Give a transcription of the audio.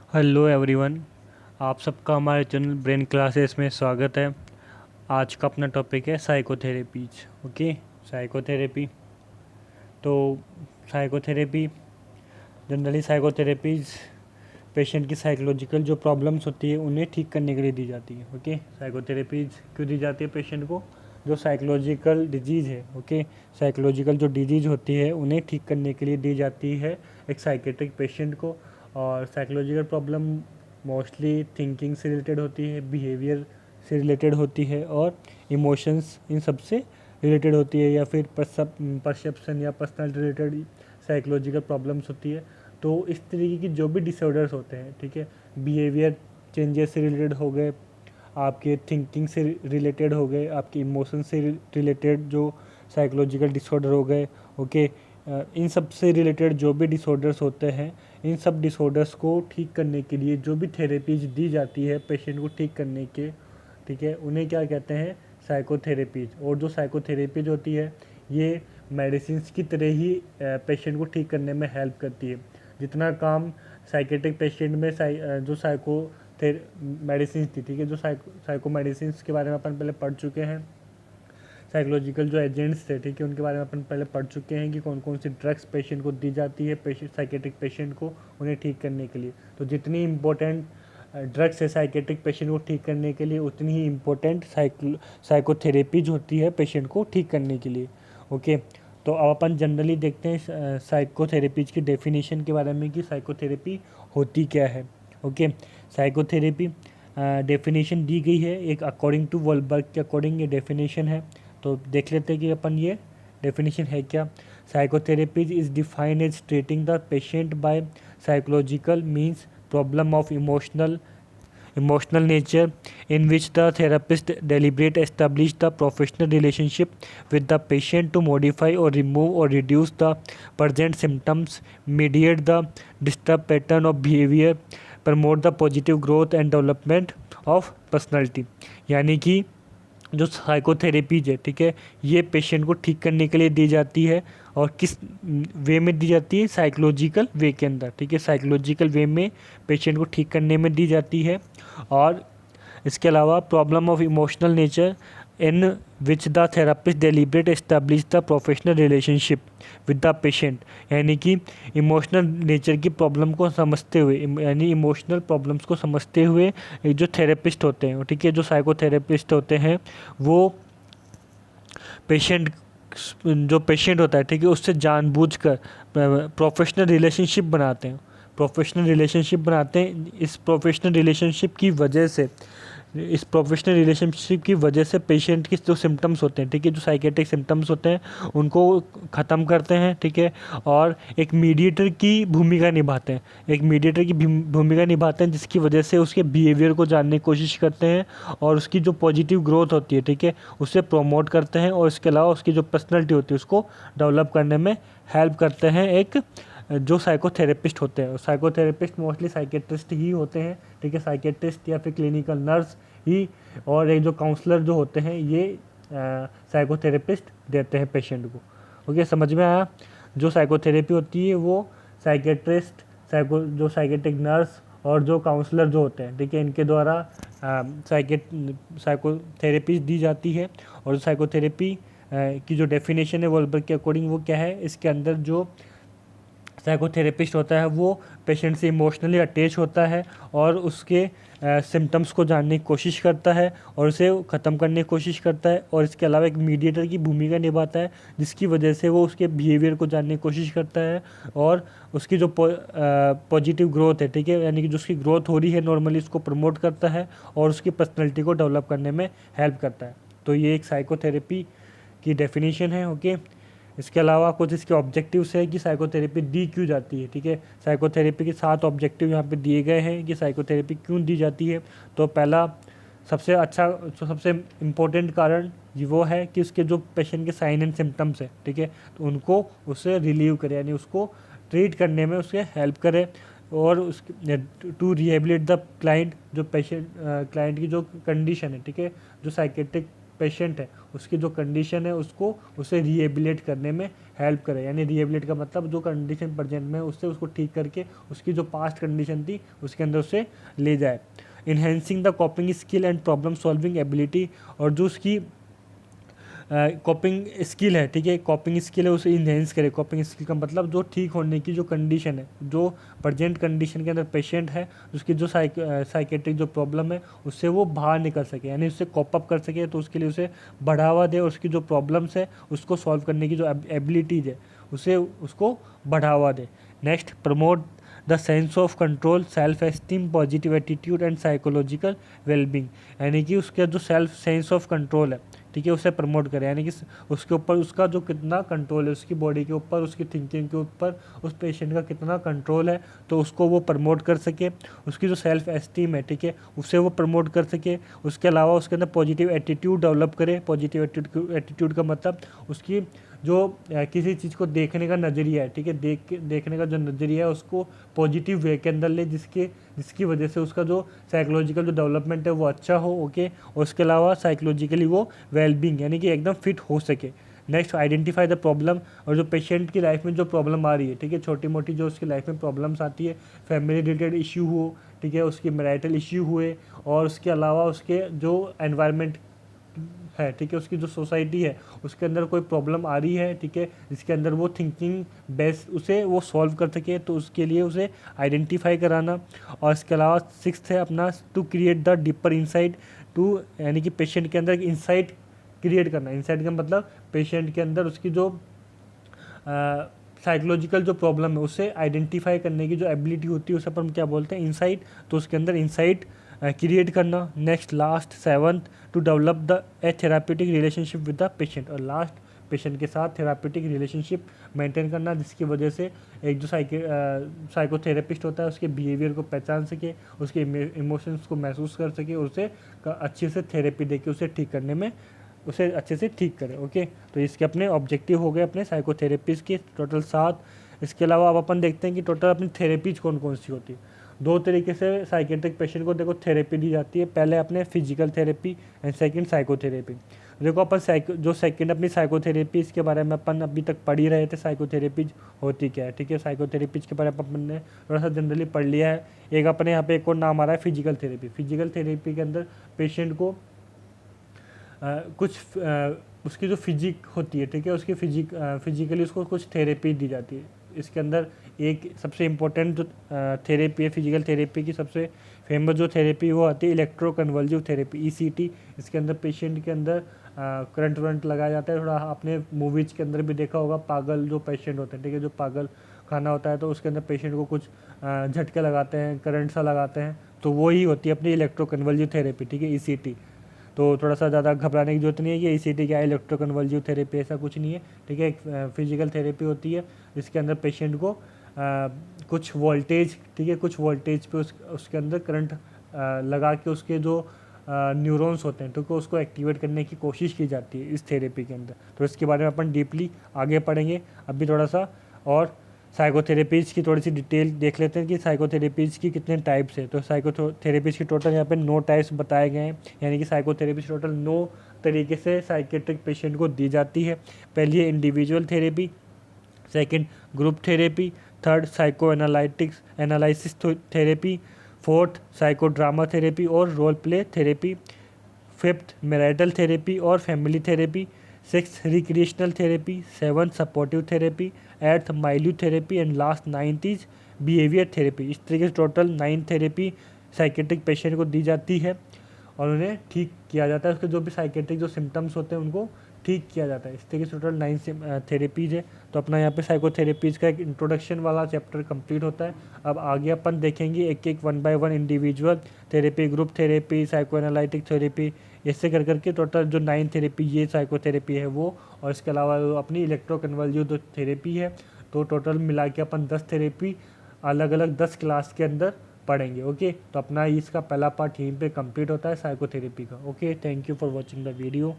Hello everyone. आप सबका हमारे चैनल ब्रेन क्लासेस में स्वागत है। आज का अपना टॉपिक है साइकोथेरेपीज। Okay, psychotherapy. तो साइकोथेरेपी जनरली साइकोथेरेपीज पेशेंट की साइकोलॉजिकल जो प्रॉब्लम्स होती है उन्हें ठीक करने के लिए दी जाती है। ओके, साइकोथेरेपीज क्यों दी जाती है पेशेंट को? जो साइकोलॉजिकल डिजीज़ है, ओके, साइकोलॉजिकल जो डिजीज़ होती है उन्हें ठीक करने के लिए दी जाती है एक साइकेट्रिक पेशेंट को। और साइकोलॉजिकल प्रॉब्लम मोस्टली थिंकिंग से रिलेटेड होती है, बिहेवियर से रिलेटेड होती है और इमोशंस इन सब से रिलेटेड होती है, या फिर परसेप्शन या पर्सनल रिलेटेड साइकोलॉजिकल प्रॉब्लम्स होती है। तो इस तरीके की जो भी डिसऑर्डर्स होते हैं, ठीक है, बिहेवियर चेंजेस से रिलेटेड हो गए, आपके थिंकिंग से रिलेटेड हो गए, आपके इमोशन से रिलेटेड जो साइकोलॉजिकल डिसऑर्डर हो गए, ओके, इन सब से रिलेटेड जो भी डिसऑर्डर्स होते हैं, इन सब डिसऑर्डर्स को ठीक करने के लिए जो भी थेरेपीज दी जाती है पेशेंट को ठीक करने के, ठीक है, उन्हें क्या कहते हैं? साइकोथेरेपीज। और जो साइकोथेरेपीज होती है ये मेडिसिन की तरह ही पेशेंट को ठीक करने में हेल्प करती है। जितना काम साइकेट्रिक पेशेंट में जो साइको मेडिसिन थी, ठीक है, जो साइको मेडिसिन के बारे में अपन पहले पढ़ चुके हैं, साइकोलॉजिकल जो एजेंट्स थे, ठीक है, उनके बारे में अपन पहले पढ़ चुके हैं कि कौन कौन सी ड्रग्स पेशेंट को दी जाती है साइकेट्रिक पेशेंट को उन्हें ठीक करने के लिए। तो जितनी इंपॉर्टेंट ड्रग्स है साइकेट्रिक पेशेंट को ठीक करने के लिए, उतनी ही इम्पोर्टेंट साइकोथेरेपीज होती है पेशेंट को ठीक करने के लिए। ओके, तो अब अपन जनरली देखते हैं साइकोथेरेपीज की डेफिनेशन के बारे में कि साइकोथेरेपी होती क्या है। ओके, साइकोथेरेपी डेफिनेशन दी गई है एक अकॉर्डिंग टू वॉलबर्ग के अकॉर्डिंग ये डेफिनेशन है। तो देख लेते हैं कि अपन ये डेफिनेशन है क्या। Psychotherapy is defined as treating the patient by psychological means problem of emotional nature in which the therapist deliberate establish the professional relationship with the patient to modify or remove or reduce the present symptoms, mediate the disturbed pattern of behavior, promote the positive growth and development of personality। यानी कि जो psychotherapies है, ठीक है, ये patient को ठीक करने के लिए दी जाती है। और किस वे में दी जाती है? साइकोलॉजिकल वे के अंदर, ठीक है, साइकोलॉजिकल वे में पेशेंट को ठीक करने में दी जाती है। और इसके अलावा problem of emotional nature in which the therapist deliberate establish the professional relationship with the patient. यानी कि इमोशनल नेचर की प्रॉब्लम को समझते हुए, यानी इमोशनल प्रॉब्लम्स को समझते हुए जो थेरेपिस्ट होते हैं, ठीक है, जो साइकोथेरेपिस्ट होते हैं, वो पेशेंट जो पेशेंट होता है, ठीक है, उससे जानबूझकर प्रोफेशनल रिलेशनशिप बनाते हैं। प्रोफेशनल रिलेशनशिप बनाते हैं। इस प्रोफेशनल रिलेशनशिप की वजह से पेशेंट की जो सिम्टम्स होते हैं, ठीक है, जो साइकेट्रिक सिम्टम्स होते हैं उनको ख़त्म करते हैं, ठीक है, और एक मीडिएटर की भूमिका निभाते हैं। एक मीडिएटर की भूमिका निभाते हैं जिसकी वजह से उसके बिहेवियर को जानने की कोशिश करते हैं और उसकी जो पॉजिटिव ग्रोथ होती है, ठीक है, उसे प्रोमोट करते हैं। और इसके अलावा उसकी जो पर्सनैलिटी होती है उसको डेवलप करने में हेल्प करते हैं एक जो साइकोथेरेपिस्ट होते हैं। साइकोथेरेपिस्ट मोस्टली साइकेट्रिस्ट ही होते हैं, ठीक है, साइकेट्रिस्ट या फिर क्लिनिकल नर्स ही। और एक जो काउंसलर जो होते हैं ये साइकोथेरेपिस्ट देते हैं पेशेंट को। ओके, समझ में आया? जो साइकोथेरेपी होती है वो साइकेट्रिस्ट, जो साइकेट्रिक नर्स और जो काउंसलर जो होते हैं, ठीक है, इनके द्वारा साइकोथेरेपी दी जाती है। और साइकोथेरेपी की जो डेफिनेशन है वॉलबर्ग के अकॉर्डिंग वो क्या है? इसके अंदर जो साइकोथेरेपिस्ट होता है वो पेशेंट से इमोशनली अटैच होता है और उसके सिम्टम्स को जानने की कोशिश करता है और उसे ख़त्म करने की कोशिश करता है। और इसके अलावा एक मीडिएटर की भूमिका निभाता है जिसकी वजह से वो उसके बिहेवियर को जानने की कोशिश करता है और उसकी जो पॉजिटिव ग्रोथ है, ठीक है, यानी कि जो उसकी ग्रोथ हो रही है नॉर्मली उसको प्रमोट करता है और उसकी पर्सनैलिटी को डेवलप करने में हेल्प करता है। तो ये एक साइकोथेरेपी की डेफिनेशन है। ओके, इसके अलावा कुछ इसके ऑब्जेक्टिव्स है कि साइकोथेरेपी दी क्यों जाती है, ठीक है। साइकोथेरेपी के 7 ऑब्जेक्टिव यहाँ पे दिए गए हैं कि साइकोथेरेपी क्यों दी जाती है। तो पहला सबसे इम्पोर्टेंट कारण ये वो है कि उसके जो पेशेंट के साइन एंड सिम्टम्स है, ठीक है, तो उनको उससे रिलीव करे, यानी उसको ट्रीट करने में उसके हेल्प करे। और उसके टू रिहेबिलिट द क्लाइंट, जो पेशेंट क्लाइंट की जो कंडीशन है, ठीक है, जो साइकेट्रिक पेशेंट है उसकी जो कंडीशन है उसको उसे रिहेबिलिट करने में हेल्प करे। यानी रिहेबिलिट का मतलब जो कंडीशन प्रेजेंट में उससे उसको ठीक करके उसकी जो पास्ट कंडीशन थी उसके अंदर उसे ले जाए। Enhancing the कॉपिंग skill and problem solving ability, और जो उसकी कॉपिंग स्किल है, ठीक है, कॉपिंग स्किल है उसे इन्हेंस करे। कॉपिंग स्किल का मतलब जो ठीक होने की जो कंडीशन है, जो प्रेजेंट कंडीशन के अंदर पेशेंट है उसकी जो साइकेट्रिक जो प्रॉब्लम है उससे वो बाहर निकल सके, यानी उससे कॉप अप कर सके। तो उसके लिए उसे बढ़ावा दे, उसकी जो प्रॉब्लम्स है उसको सॉल्व करने की जो एबिलिटीज़ है उसे उसको बढ़ावा दे। Next, promote the sense of control, self esteem, positive attitude and psychological wellbeing, यानी कि उसका जो सेल्फ सेंस ऑफ कंट्रोल है, ठीक है, उसे प्रमोट करें। यानी कि उसके ऊपर उसका जो कितना कंट्रोल है, उसकी बॉडी के ऊपर, उसकी थिंकिंग के ऊपर उस पेशेंट का कितना कंट्रोल है, तो उसको वो प्रमोट कर सके। उसकी जो सेल्फ एस्टीम है, ठीक है, उसे वो प्रमोट कर सके। उसके अलावा उसके अंदर पॉजिटिव एटीट्यूड डेवलप करे। पॉजिटिव एटीट्यूड का मतलब उसकी जो किसी चीज़ को देखने का नज़रिया है, ठीक है, देखने का जो नज़रिया है उसको पॉजिटिव वे के अंदर ले, जिसकी वजह से उसका जो साइकोलॉजिकल जो डेवलपमेंट है वो अच्छा हो। ओके, और उसके अलावा साइकोलॉजिकली वो वेलबींग यानी कि एकदम फिट हो सके। नेक्स्ट, आइडेंटिफाई द प्रॉब्लम, और जो पेशेंट की लाइफ में जो प्रॉब्लम आ रही है, ठीक है, छोटी मोटी जो उसकी लाइफ में प्रॉब्लम्स आती है, फैमिली रिलेटेड इशू हो, ठीक है, उसकी मैरिटल इशू हुए, और उसके अलावा उसके जो एनवायरनमेंट है, ठीक है, उसकी जो सोसाइटी है उसके अंदर कोई प्रॉब्लम आ रही है, ठीक है, जिसके अंदर वो थिंकिंग बेस उसे वो सॉल्व कर सके, तो उसके लिए उसे आइडेंटिफाई कराना। और इसके अलावा सिक्स्थ है अपना, to create the deeper insight to, यानी कि पेशेंट के अंदर इंसाइट क्रिएट करना। इंसाइट का मतलब पेशेंट के अंदर उसकी जो साइकोलॉजिकल जो प्रॉब्लम है उसे आइडेंटिफाई करने की जो एबिलिटी होती है उसे अपन क्या बोलते हैं, इंसाइट। तो उसके अंदर इंसाइट क्रिएट करना। Next, last, seventh, to develop the a therapeutic relationship with the patient, और लास्ट पेशेंट के साथ थेरापेटिक रिलेशनशिप मेंटेन करना, जिसकी वजह से एक जो साइकोथेरेपिस्ट होता है उसके बिहेवियर को पहचान सके, उसके इमोशंस को महसूस कर सके, उसे अच्छे से थेरेपी देके उसे ठीक करने में उसे अच्छे से ठीक करें। ओके, तो इसके अपने ऑब्जेक्टिव हो गए अपने साइकोथेरेपीज़ के टोटल 7। इसके अलावा अब अपन देखते हैं कि टोटल अपनी थेरेपीज कौन कौन सी होती है। दो तरीके से साइकेट्रिक पेशेंट को देखो थेरेपी दी जाती है, पहले अपने physical therapy and second psychotherapy. देखो अपन जो सेकंड अपनी साइकोथेरेपी, इसके बारे में अपन अभी तक पढ़ ही रहे थे साइकोथेरेपीज होती क्या है, ठीक है। साइकोथेरेपीज के बारे में अपन ने थोड़ा सा जनरली पढ़ लिया है। एक अपने यहाँ पे एक और नाम आ रहा है फिजिकल थेरेपी। फिजिकल थेरेपी के अंदर पेशेंट को उसकी जो फिजिक होती है, ठीक है, उसकी फिजिकली उसको कुछ थेरेपी दी जाती है। इसके अंदर एक सबसे इम्पोर्टेंट जो थेरेपी है फिजिकल थेरेपी की, सबसे फेमस जो थेरेपी वो आती है इलेक्ट्रोकन्वल्सिव थेरेपी, ECT। इसके अंदर पेशेंट के अंदर करंट वरंट लगाया जाता है। थोड़ा आपने मूवीज़ के अंदर भी देखा होगा, पागल जो पेशेंट होते हैं, ठीक है, जो पागल खाना होता है तो उसके अंदर पेशेंट को कुछ झटके लगाते हैं, करंट सा लगाते हैं, तो वही होती है अपनी इलेक्ट्रोकन्वल्सिव थेरेपी, ठीक है, ECT। तो थोड़ा सा ज़्यादा घबराने की जरूरत नहीं है कि ECT क्या है, इलेक्ट्रोकन्वल्सिव थेरेपी ऐसा कुछ नहीं है, ठीक है। एक फिजिकल थेरेपी होती है जिसके अंदर पेशेंट को कुछ वोल्टेज, ठीक है, कुछ वोल्टेज पे उसके अंदर करंट लगा के उसके जो न्यूरॉन्स होते हैं, तो उसको एक्टिवेट करने की कोशिश की जाती है इस थेरेपी के अंदर। तो इसके बारे में अपन डीपली आगे पढ़ेंगे। अभी थोड़ा सा और साइकोथेरेपीज़ की थोड़ी सी डिटेल देख लेते हैं कि साइकोथेरेपीज़ की कितने टाइप्स है। तो साइकोथेरेपीज़ की टोटल यहाँ पे 9 टाइप्स बताए गए हैं, यानी कि साइकोथेरेपीज़ टोटल 9 तरीके से साइकेट्रिक पेशेंट को दी जाती है। पहली है individual therapy, second group therapy, third psychoanalysis therapy, fourth psychodrama therapy और role play therapy, fifth marital therapy और family therapy, six recreational therapy, seventh supportive therapy, eighth milieu therapy and last 9th is behaviour therapy. इस तरीके से total 9 therapy psychiatric patient को दी जाती है और उन्हें ठीक किया जाता है। उसके जो भी साइकेट्रिक जो सिम्टम्स होते हैं उनको ठीक किया जाता है। इस तरीके से टोटल 9 थेरेपीज़ है। तो अपना यहाँ पे साइकोथेरेपीज़ का एक इंट्रोडक्शन वाला चैप्टर कंप्लीट होता है। अब आगे अपन देखेंगे एक एक 1 by 1 individual therapy, group therapy, psycho analytic therapy, ऐसे कर करके टोटल जो 9 थेरेपी ये साइकोथेरेपी है वो, और इसके अलावा अपनी इलेक्ट्रोकन्वल्सिव जो थेरेपी है, तो टोटल मिला के अपन 10 थेरेपी अलग अलग 10 क्लास के अंदर पढ़ेंगे। ओके, तो अपना इसका पहला पार्ट यहीं पे कंप्लीट होता है साइकोथेरेपी का। Okay, thank you for watching the video.